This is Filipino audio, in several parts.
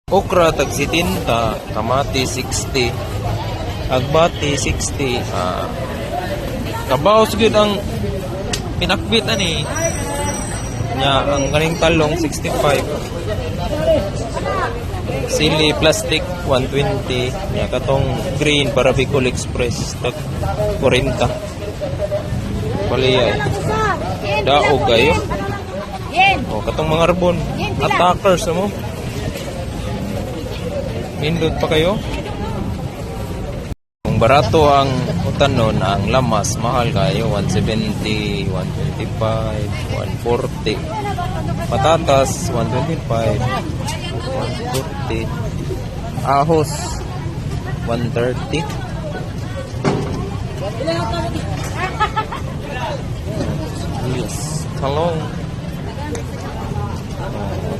Okra tag 70, kamati 60, agbati 60. Kabaos gyud ang pinakbit ani. Nya ang kaning talong 65. Sili plastic 120. Nya katong green para Bicol Express tag 40. Paliyay. Daog kayo. Oh, katong mga arbon. Attackers mo. Nindot pa kayo. Kung barato ang utanon, ang lamas mahal kayo 170, 125, 140. Patatas 125, 140. Ahos 130. Yes, talong.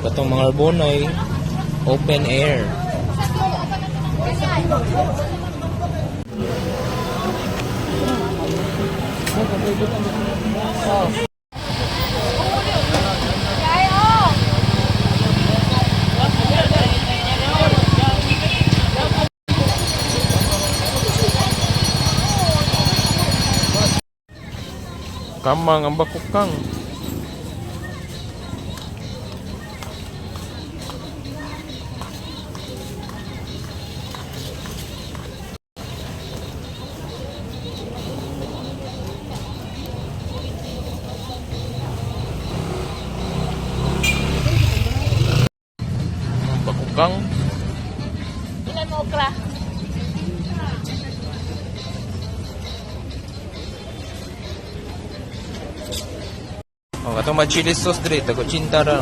Katong mga arbonay open air. Kamang ang bakukang. Bakukang. Ilan mo okra? Oh, katong mga chili sauce dire, tago 80 ra.